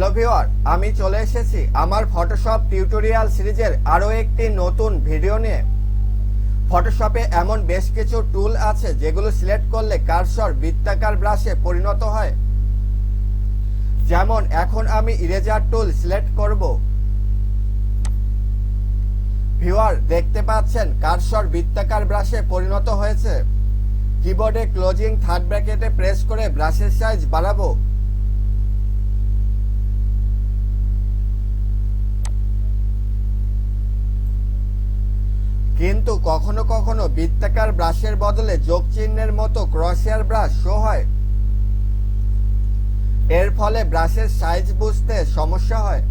Hello viewer, আমি চলে এসেছি আমার ফটোশপ টিউটোরিয়াল সিরিজের আরও একটি নতুন ভিডিও নিয়ে। ফটোশপে এমন বেশ কিছু টুল আছে যেগুলো সিলেক্ট করলে কার্সর বৃত্তাকার ব্রাশে পরিণত হয়। যেমন এখন আমি ইরেজার টুল সিলেক্ট করব। ভিউয়ার, দেখতে পাচ্ছেন কার্সর বৃত্তাকার ব্রাশে পরিণত হয়েছে। কিবোর্ডে ক্লোজিং থার্ড ব্র্যাকেটে প্রেস করে ব্রাশের সাইজ বাড়াবো। কিন্তু কখনো কখনো বৃত্তাকার ব্রাশের বদলে যোগ চিহ্নের মতো ক্রসহেয়ার ব্রাশ শো হয়। এর ফলে ব্রাশের সাইজ বুঝতে সমস্যা হয়।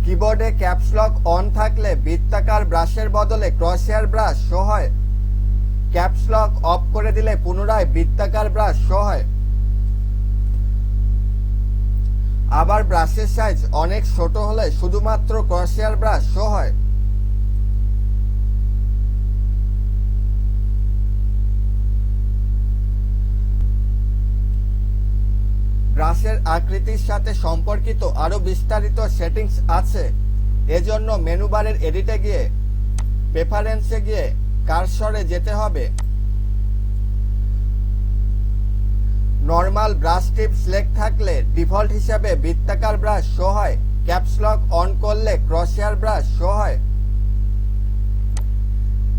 কিবোর্ডে ক্যাপস লক অন থাকলে বৃত্তাকার ব্রাশের বদলে ক্রসহেয়ার ব্রাশ শো হয়। ক্যাপস লক অফ করে দিলে পুনরায় বৃত্তাকার ব্রাশ শো হয়। আবার ব্রাশের সাইজ অনেক ছোট হলে শুধুমাত্র ক্রসহেয়ার ব্রাশ শো হয়। ব্রাশের আকৃতির সাথে সম্পর্কিত আরো বিস্তারিত সেটিংস আছে। এজন্য মেনু বারের এডিটে গিয়ে প্রেফারেন্সে গিয়ে কার্সরে যেতে হবে। নরমাল ব্রাশ টিপ সিলেক্ট থাকলে ডিফল্ট হিসাবে বৃত্তাকার ব্রাশ শো হয়। ক্যাপস লক অন করলে ক্রসহেয়ার ব্রাশ শো হয়।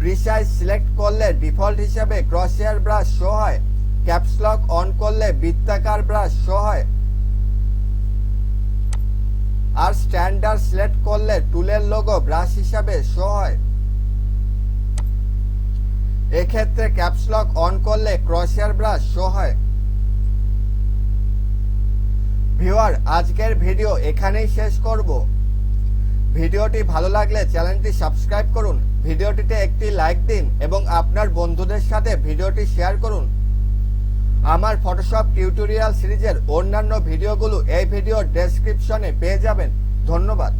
প্রিসাইজ সিলেক্ট করলে ডিফল্ট হিসাবে ক্রসহেয়ার ব্রাশ শো হয়। ক্যাপস লক অন করলে বৃত্তাকার ব্রাশ শো হয়। আর স্ট্যান্ডার্ড সিলেক্ট করলে টুলের লোগো ব্রাশ হিসাবে শো হয়। এক্ষেত্রে ক্যাপস লক অন করলে ক্রসহেয়ার ব্রাশ শো হয়। ভিউয়ার, আজকের ভিডিও এখানেই শেষ করব। ভিডিওটি ভালো লাগলে চ্যানেলটি সাবস্ক্রাইব করুন, ভিডিওটিতে একটি লাইক দিন এবং আপনার বন্ধুদের সাথে ভিডিওটি শেয়ার করুন। আমার ফটোশপ টিউটোরিয়াল সিরিজের অন্যান্য ভিডিওগুলো এই ভিডিওর ডেসক্রিপশনে পেয়ে যাবেন। ধন্যবাদ।